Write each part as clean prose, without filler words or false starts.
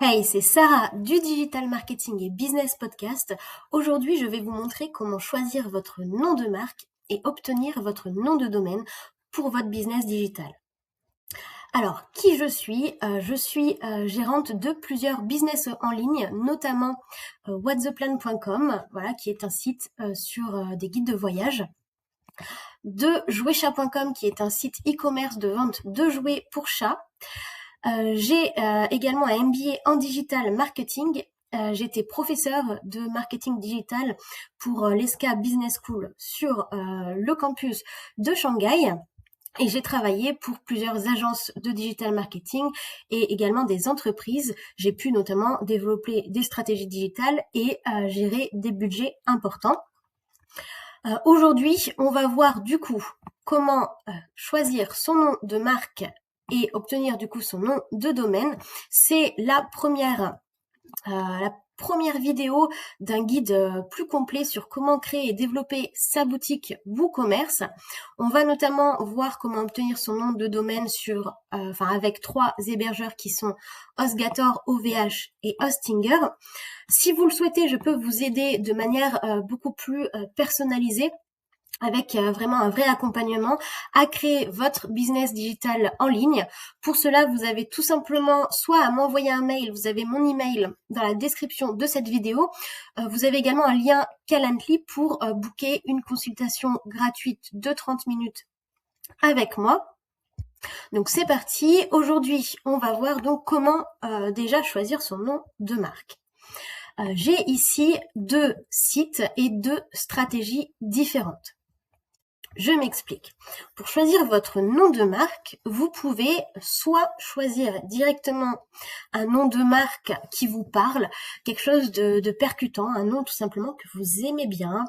Hey, c'est Sarah du Digital Marketing et Business Podcast. Aujourd'hui, je vais vous montrer comment choisir votre nom de marque et obtenir votre nom de domaine pour votre business digital. Alors, qui je suis? Je suis gérante de plusieurs business en ligne, notamment whattheplan.com, voilà, qui est un site sur des guides de voyage, de jouetchat.com, qui est un site e-commerce de vente de jouets pour chats. J'ai également un MBA en digital marketing. J'étais professeure de marketing digital pour l'ESCA Business School sur le campus de Shanghai. Et j'ai travaillé pour plusieurs agences de digital marketing et également des entreprises. J'ai pu notamment développer des stratégies digitales et gérer des budgets importants. Aujourd'hui, on va voir du coup comment choisir son nom de marque et obtenir du coup son nom de domaine. C'est la première vidéo d'un guide plus complet sur comment créer et développer sa boutique WooCommerce. On va notamment voir comment obtenir son nom de domaine avec 3 hébergeurs qui sont HostGator, OVH et Hostinger. Si vous le souhaitez, je peux vous aider de manière beaucoup plus personnalisée, avec vraiment un vrai accompagnement à créer votre business digital en ligne. Pour cela, vous avez tout simplement soit à m'envoyer un mail, vous avez mon email dans la description de cette vidéo. Vous avez également un lien Calendly pour booker une consultation gratuite de 30 minutes avec moi. Donc c'est parti. Aujourd'hui, on va voir donc comment déjà choisir son nom de marque. J'ai ici 2 sites et 2 stratégies différentes. Je m'explique. Pour choisir votre nom de marque, vous pouvez soit choisir directement un nom de marque qui vous parle, quelque chose de percutant, un nom tout simplement que vous aimez bien,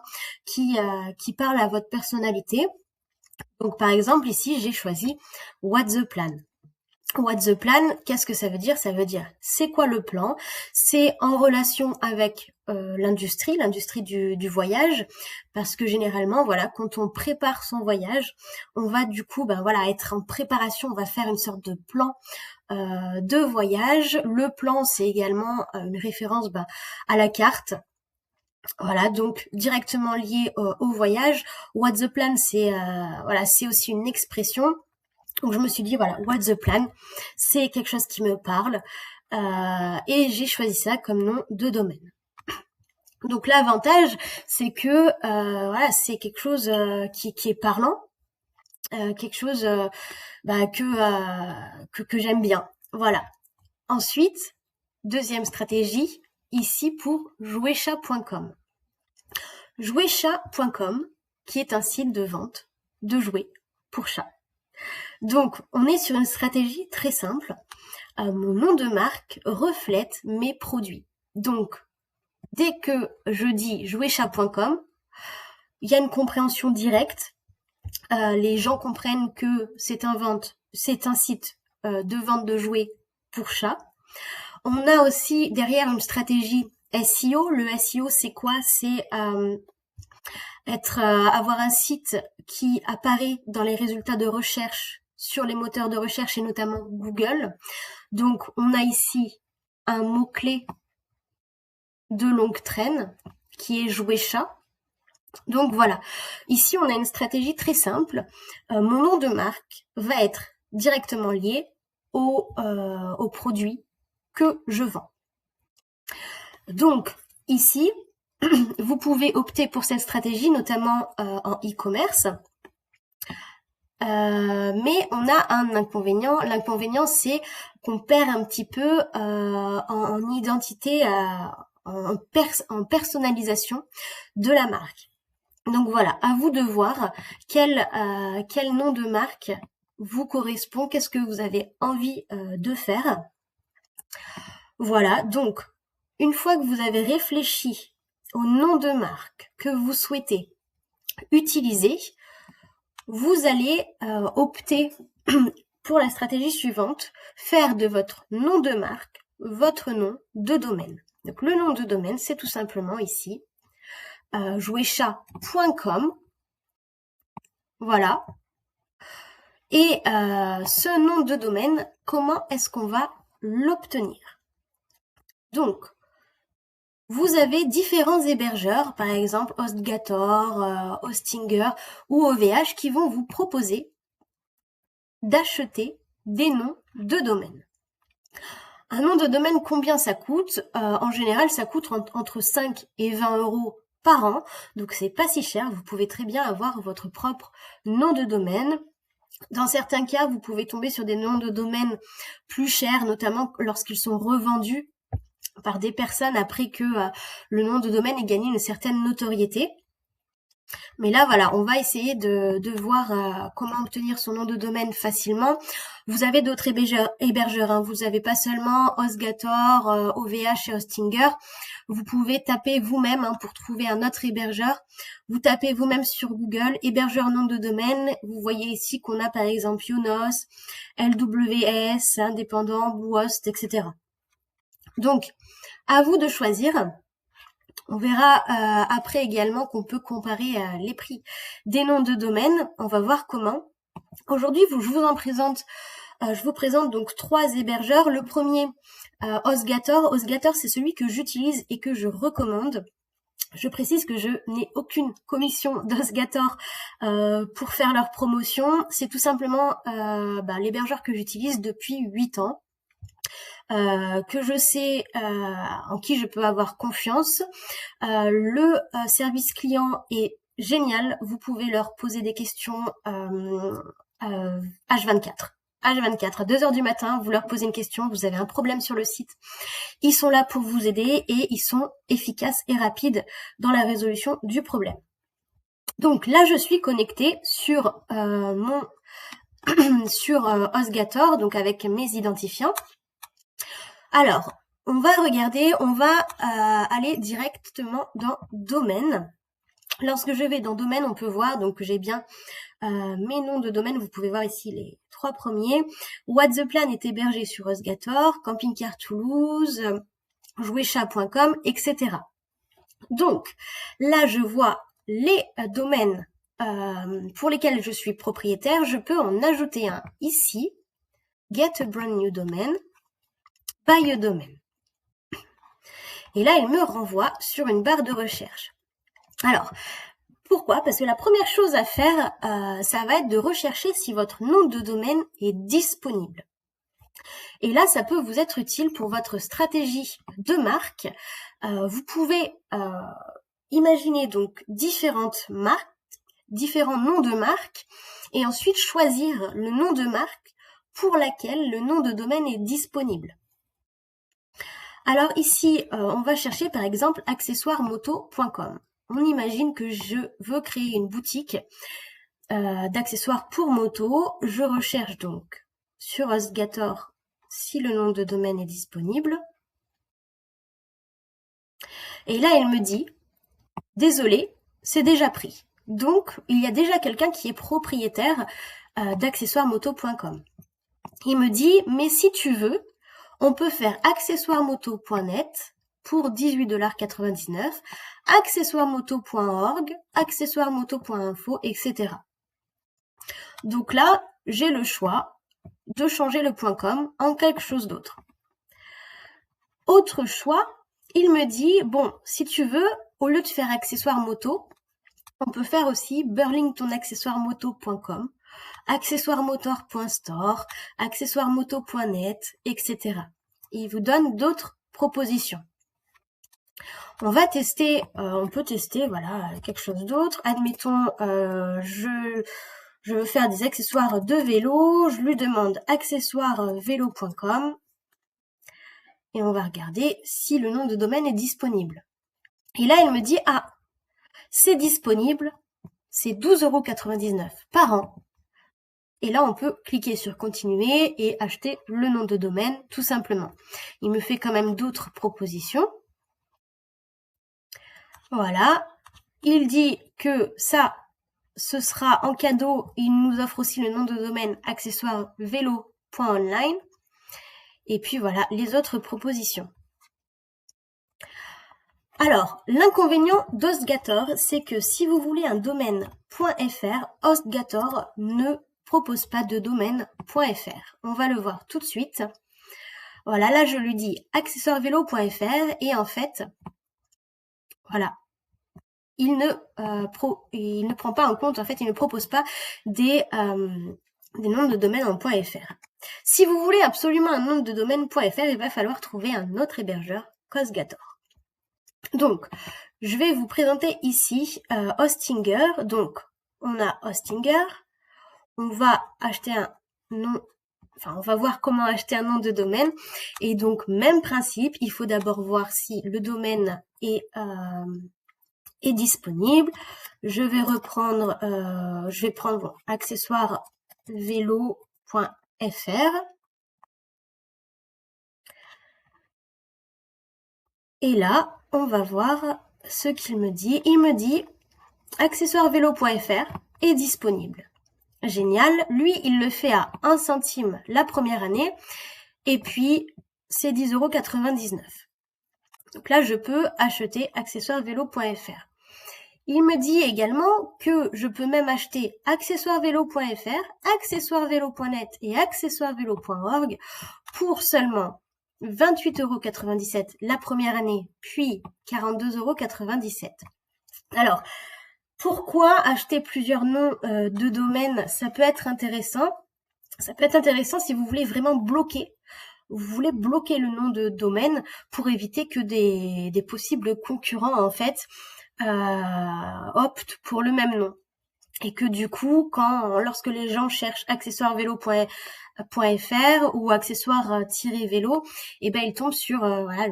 qui parle à votre personnalité. Donc par exemple ici, j'ai choisi What's the Plan. What's the Plan, qu'est-ce que ça veut dire? Ça veut dire c'est quoi le plan? C'est en relation avec l'industrie du voyage, parce que généralement, voilà, quand on prépare son voyage, on va du coup, être en préparation, on va faire une sorte de plan de voyage. Le plan, c'est également une référence à la carte. Voilà, donc directement lié au voyage. What's the Plan, c'est aussi une expression. Donc je me suis dit voilà, What's the Plan, c'est quelque chose qui me parle et j'ai choisi ça comme nom de domaine. Donc l'avantage, c'est que c'est quelque chose qui est parlant, quelque chose que j'aime bien. Voilà. Ensuite, deuxième stratégie, ici pour jouetchat.com. Jouetchat.com, qui est un site de vente de jouets pour chats. Donc, on est sur une stratégie très simple. Mon nom de marque reflète mes produits. Donc, dès que je dis jouetchat.com, il y a une compréhension directe. Les gens comprennent que c'est un site de vente de jouets pour chats. On a aussi derrière une stratégie SEO. Le SEO, c'est quoi? C'est avoir un site qui apparaît dans les résultats de recherche sur les moteurs de recherche et notamment Google. Donc, on a ici un mot-clé de longue traîne qui est jouet chat. Donc voilà, ici on a une stratégie très simple. Mon nom de marque va être directement lié au produit que je vends. Donc ici, vous pouvez opter pour cette stratégie, notamment en e-commerce. Mais on a un inconvénient. L'inconvénient, c'est qu'on perd un petit peu en identité, en personnalisation de la marque. Donc voilà, à vous de voir quel nom de marque vous correspond, qu'est-ce que vous avez envie de faire. Voilà, donc une fois que vous avez réfléchi au nom de marque que vous souhaitez utiliser, vous allez opter pour la stratégie suivante, faire de votre nom de marque votre nom de domaine. Donc le nom de domaine, c'est tout simplement ici jouetchat.com. Voilà. Et ce nom de domaine, comment est-ce qu'on va l'obtenir? Donc, vous avez différents hébergeurs, par exemple HostGator, Hostinger ou OVH, qui vont vous proposer d'acheter des noms de domaine. Un nom de domaine, combien ça coûte? En général, ça coûte entre 5 et 20 € par an, donc c'est pas si cher. Vous pouvez très bien avoir votre propre nom de domaine. Dans certains cas, vous pouvez tomber sur des noms de domaine plus chers, notamment lorsqu'ils sont revendus par des personnes après que le nom de domaine ait gagné une certaine notoriété. Mais là, voilà, on va essayer de voir comment obtenir son nom de domaine facilement. Vous avez d'autres hébergeurs, hein. Vous n'avez pas seulement HostGator, OVH et Hostinger. Vous pouvez taper vous-même pour trouver un autre hébergeur. Vous tapez vous-même sur Google, hébergeur nom de domaine. Vous voyez ici qu'on a par exemple Yonos, LWS, Indépendant, Bluehost, etc. Donc, à vous de choisir. On verra après également qu'on peut comparer les prix des noms de domaine. On va voir comment. Aujourd'hui, je vous présente donc 3 hébergeurs. Le premier, HostGator. HostGator, c'est celui que j'utilise et que je recommande. Je précise que je n'ai aucune commission d'HostGator pour faire leur promotion. C'est tout simplement l'hébergeur que j'utilise depuis 8 ans. Que je sais en qui je peux avoir confiance. Le service client est génial. Vous pouvez leur poser des questions H24. H24, à 2h du matin, vous leur posez une question, vous avez un problème sur le site. Ils sont là pour vous aider et ils sont efficaces et rapides dans la résolution du problème. Donc là, je suis connectée sur HostGator, donc avec mes identifiants. Alors, on va regarder, on va aller directement dans domaine. Lorsque je vais dans domaine, on peut voir donc que j'ai bien mes noms de domaine. Vous pouvez voir ici les 3 premiers. What the Plan est hébergé sur HostGator, Camping Car Toulouse, jouetchat.com, etc. Donc, là, je vois les domaines pour lesquels je suis propriétaire. Je peux en ajouter un ici, Get a Brand New Domain. Buy a domain. Et là, il me renvoie sur une barre de recherche. Alors, pourquoi? Parce que la première chose à faire, ça va être de rechercher si votre nom de domaine est disponible. Et là, ça peut vous être utile pour votre stratégie de marque. Vous pouvez imaginer donc différentes marques, différents noms de marque, et ensuite choisir le nom de marque pour laquelle le nom de domaine est disponible. Alors ici, on va chercher par exemple accessoiresmoto.com. On imagine que je veux créer une boutique d'accessoires pour moto. Je recherche donc sur HostGator si le nom de domaine est disponible. Et là, elle me dit, désolé, c'est déjà pris. Donc, il y a déjà quelqu'un qui est propriétaire d'accessoiresmoto.com. Il me dit, mais si tu veux, on peut faire accessoiresmoto.net pour 18,99 $, accessoiresmoto.org, accessoiresmoto.info, etc. Donc là, j'ai le choix de changer le .com en quelque chose d'autre. Autre choix, il me dit, bon, si tu veux, au lieu de faire accessoires moto, on peut faire aussi burlingtonaccessoiresmoto.com, accessoiresmotor.store, accessoiresmoto.net, etc. Il vous donne d'autres propositions. On va tester, on peut tester, voilà, quelque chose d'autre. Admettons, je veux faire des accessoires de vélo. Je lui demande accessoiresvélo.com et on va regarder si le nom de domaine est disponible. Et là, elle me dit, ah, c'est disponible, c'est 12,99 € par an. Et là, on peut cliquer sur continuer et acheter le nom de domaine, tout simplement. Il me fait quand même d'autres propositions. Voilà. Il dit que ça, ce sera en cadeau. Il nous offre aussi le nom de domaine accessoiresvélo.online. Et puis voilà, les autres propositions. Alors, l'inconvénient d'HostGator, c'est que si vous voulez un domaine .fr, HostGator ne propose pas de domaine .fr. On va le voir tout de suite. Voilà, là je lui dis accessoiresvélo.fr et en fait, voilà, il ne prend pas en compte, en fait, il ne propose pas des noms de domaine en .fr. Si vous voulez absolument un nom de domaine .fr, il va falloir trouver un autre hébergeur, HostGator. Donc, je vais vous présenter ici Hostinger. Donc, on a Hostinger. On va acheter un nom, enfin, on va voir comment acheter un nom de domaine. Et donc, même principe, il faut d'abord voir si le domaine est disponible. Je vais reprendre, je vais prendre accessoiresvélo.fr. Et là, on va voir ce qu'il me dit. Il me dit accessoiresvélo.fr est disponible. Génial. Lui, il le fait à 1 centime la première année. Et puis, c'est 10,99 €. Donc là, je peux acheter accessoiresvélo.fr. Il me dit également que je peux même acheter accessoiresvélo.fr, accessoiresvélo.net et accessoiresvélo.org pour seulement 28,97 € la première année, puis 42,97 €. Alors, pourquoi acheter plusieurs noms de domaine? Ça peut être intéressant. Ça peut être intéressant si vous voulez vraiment bloquer. Vous voulez bloquer le nom de domaine pour éviter que des possibles concurrents, en fait, optent pour le même nom. Et que du coup, lorsque les gens cherchent accessoiresvélo.fr ou accessoires-vélo, et ben ils tombent sur voilà,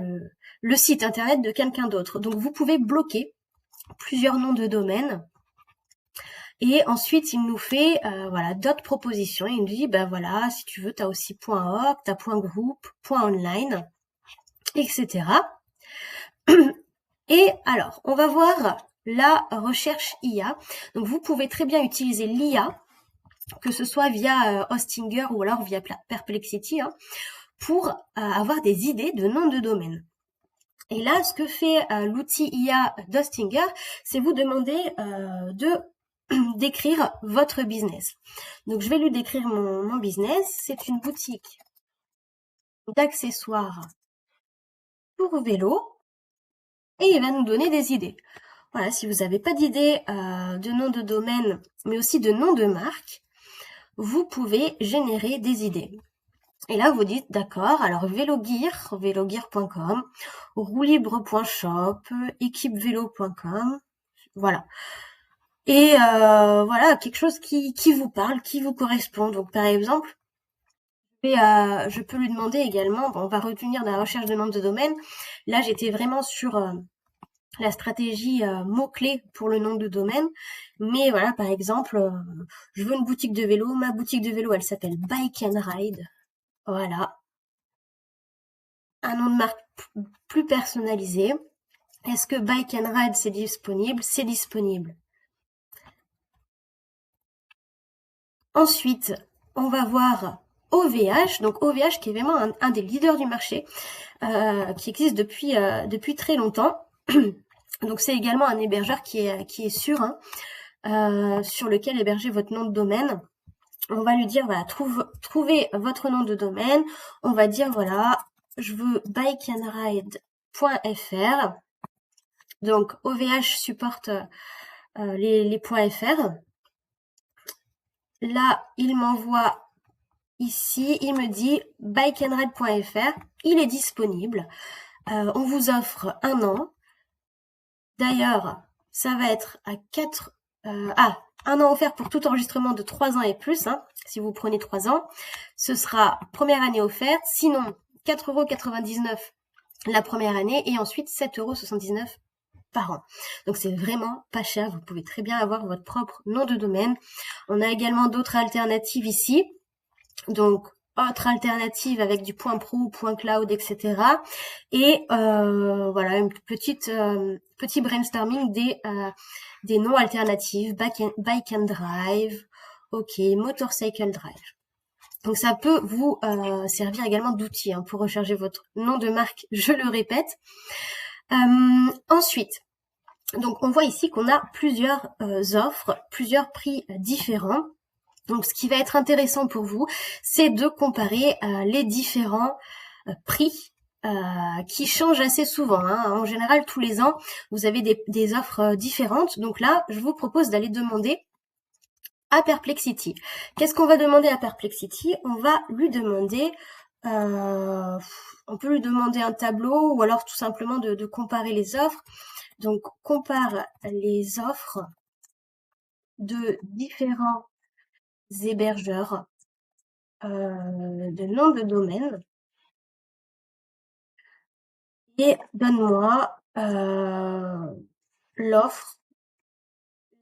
le site internet de quelqu'un d'autre. Donc vous pouvez bloquer plusieurs noms de domaine. Et ensuite, il nous fait voilà, d'autres propositions. Il nous dit, ben voilà, si tu veux, tu as aussi .org, tu as .group, .online, etc. Et alors, on va voir la recherche IA. Donc, vous pouvez très bien utiliser l'IA, que ce soit via Hostinger ou alors via Perplexity, hein, pour avoir des idées de noms de domaine. Et là, ce que fait l'outil IA d'Hostinger, c'est vous demander d'écrire votre business. Donc, je vais lui décrire mon business. C'est une boutique d'accessoires pour vélo. Et il va nous donner des idées. Voilà, si vous n'avez pas d'idée de nom de domaine, mais aussi de nom de marque, vous pouvez générer des idées. Et là, vous dites, d'accord, alors VéloGear, velogear.com, roulibre.shop, équipevélo.com, voilà. Et voilà, quelque chose qui vous parle, qui vous correspond. Donc, par exemple, je peux lui demander également, bon, on va retenir de la recherche de nom de domaine. Là, j'étais vraiment sur la stratégie mots-clés pour le nom de domaine. Mais voilà, par exemple, je veux une boutique de vélo. Ma boutique de vélo, elle s'appelle Bike and Ride. Voilà. Un nom de marque plus personnalisé. Est-ce que Bike and Ride, c'est disponible? C'est disponible. Ensuite, on va voir OVH. Donc OVH qui est vraiment un des leaders du marché, qui existe depuis très longtemps. Donc c'est également un hébergeur qui est sûr, hein, sur lequel héberger votre nom de domaine. On va lui dire, voilà, trouvez votre nom de domaine. On va dire, voilà, je veux bikeandride.fr. Donc, OVH supporte les .fr. Là, il m'envoie ici, il me dit bikeandride.fr, il est disponible. On vous offre 1 an. D'ailleurs, ça va être à 1 an offert pour tout enregistrement de 3 ans et plus, hein, si vous prenez 3 ans. Ce sera première année offerte, sinon 4,99 € la première année et ensuite 7,79 € par an. Donc c'est vraiment pas cher, vous pouvez très bien avoir votre propre nom de domaine. On a également d'autres alternatives ici. Donc autre alternative avec du .pro, .cloud, etc. Et voilà, une petit brainstorming des noms alternatifs, Bike and Drive, ok, Motorcycle Drive. Donc ça peut vous servir également d'outil, hein, pour recharger votre nom de marque, je le répète. Ensuite, donc on voit ici qu'on a plusieurs offres, plusieurs prix différents. Donc ce qui va être intéressant pour vous, c'est de comparer les différents prix qui changent assez souvent. Hein. En général, tous les ans, vous avez des offres différentes. Donc là, je vous propose d'aller demander à Perplexity. Qu'est-ce qu'on va demander à Perplexity? On va lui demander, on peut lui demander un tableau ou alors tout simplement de comparer les offres. Donc, compare les offres de différents hébergeurs de noms de domaine et donne-moi l'offre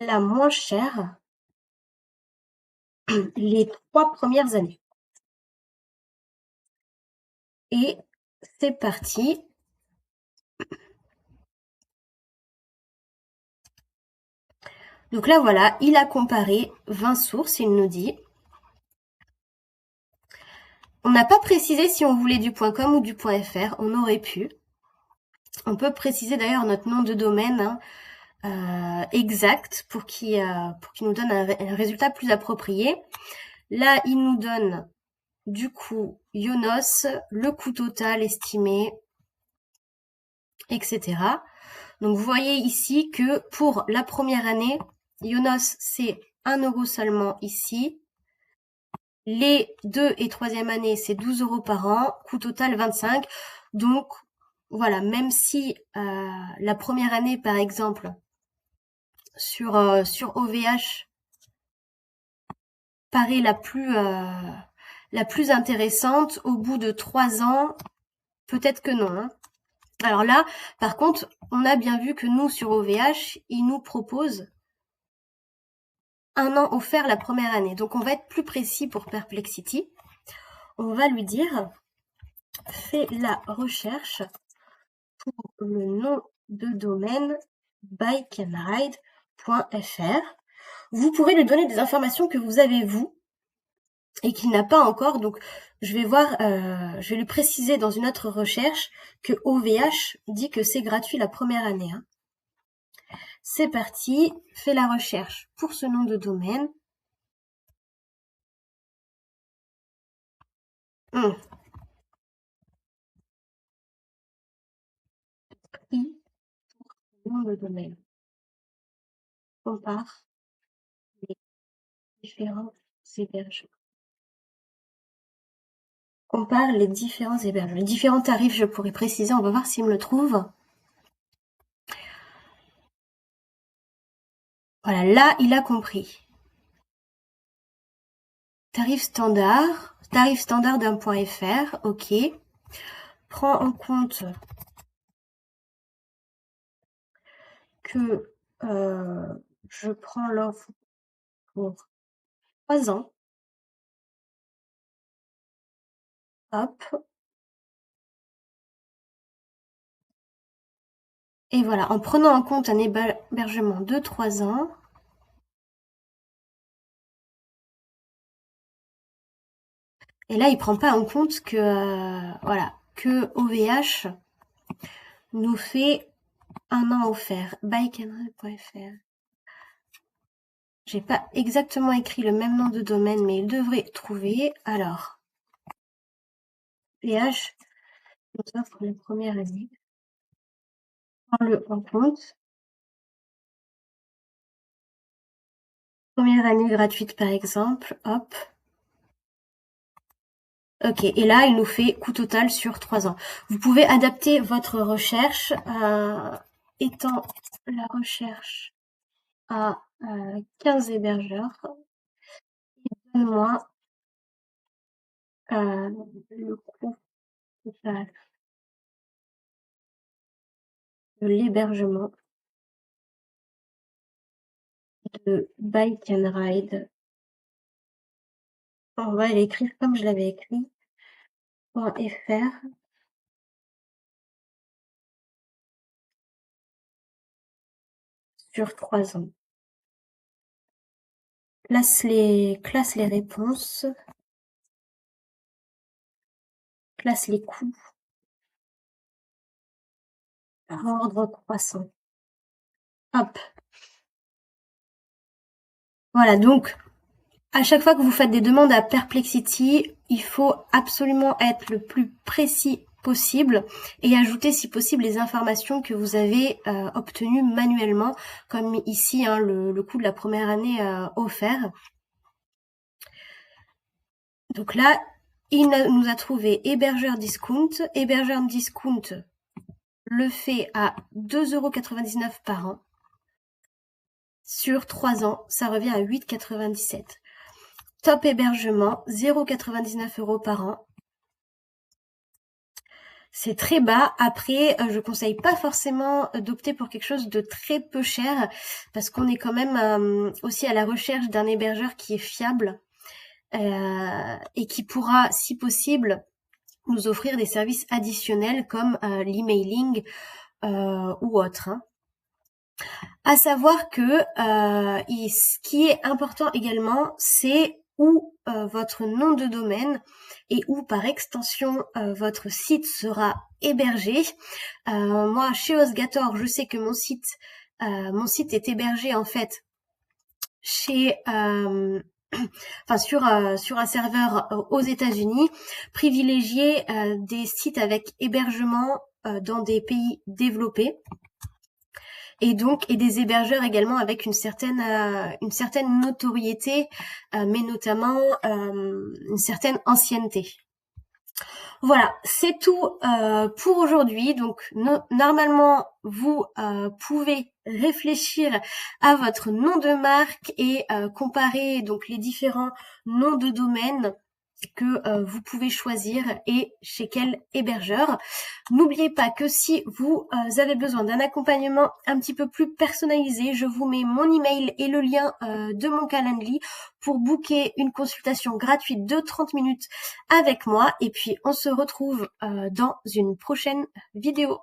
la moins chère les 3 premières années. Et c'est parti. Donc là, voilà, il a comparé 20 sources, il nous dit. On n'a pas précisé si on voulait du .com ou du .fr, on aurait pu. On peut préciser d'ailleurs notre nom de domaine exact pour qu'il nous donne un résultat plus approprié. Là, il nous donne du coup Yonos, le coût total estimé, etc. Donc vous voyez ici que pour la première année, Yonos c'est 1 € seulement ici. Les 2 et 3e années, c'est 12 € par an, coût total 25. Donc voilà, même si la première année par exemple sur OVH paraît la plus intéressante, au bout de 3 ans, peut-être que non. Hein. Alors là, par contre, on a bien vu que nous, sur OVH, ils nous proposent 1 an offert la première année. Donc, on va être plus précis pour Perplexity. On va lui dire, fais la recherche pour le nom de domaine bikeandride.fr. Vous pouvez lui donner des informations que vous avez, vous, et qu'il n'a pas encore. Donc, je vais lui préciser dans une autre recherche que OVH dit que c'est gratuit la première année. Hein. C'est parti, fais la recherche pour ce nom de domaine. Nom de domaine. Compare les différents hébergeurs. Compare les différents hébergeurs. Les différents tarifs, je pourrais préciser. On va voir s'il me le trouve. Voilà, là, il a compris. Tarif standard d'un .fr, ok. Prends en compte que je prends l'offre pour 3 ans. Hop. Et voilà, en prenant en compte un hébergement de 3 ans, et là, il prend pas en compte que, voilà, que OVH nous fait 1 an offert. Bikeandride.fr. J'ai pas exactement écrit le même nom de domaine, mais il devrait trouver. Alors, OVH nous offre la première année. Prends-le en compte. Première année gratuite, par exemple. Hop. Ok, et là, il nous fait coût total sur 3 ans. Vous pouvez adapter votre recherche, étant la recherche à 15 hébergeurs. Donne-moi le coût total de l'hébergement de Bike and Ride. On va l'écrire comme je l'avais écrit. .fr sur 3 ans. Classe les réponses. Classe les coûts. Par ordre croissant. Hop. Voilà, donc, à chaque fois que vous faites des demandes à Perplexity, il faut absolument être le plus précis possible et ajouter si possible les informations que vous avez obtenues manuellement, comme ici hein, le coût de la première année offert. Donc là, il nous a trouvé hébergeur discount. Hébergeur discount le fait à 2,99 € par an. Sur 3 ans, ça revient à 8,97 €. Top hébergement, 0,99 € par an. C'est très bas. Après, je conseille pas forcément d'opter pour quelque chose de très peu cher parce qu'on est quand même aussi à la recherche d'un hébergeur qui est fiable et qui pourra, si possible, nous offrir des services additionnels comme l'emailing ou autre. Hein. À savoir que ce qui est important également, c'est où votre nom de domaine et où par extension votre site sera hébergé. Moi, chez HostGator, je sais que mon site est hébergé en fait chez sur un serveur aux États-Unis, privilégier des sites avec hébergement dans des pays développés. Et des hébergeurs également avec une certaine notoriété, mais notamment une certaine ancienneté. Voilà, c'est tout pour aujourd'hui. Donc normalement, vous pouvez réfléchir à votre nom de marque et comparer donc les différents noms de domaine que vous pouvez choisir et chez quel hébergeur. N'oubliez pas que si vous avez besoin d'un accompagnement un petit peu plus personnalisé, je vous mets mon email et le lien de mon Calendly pour booker une consultation gratuite de 30 minutes avec moi. Et puis on se retrouve dans une prochaine vidéo.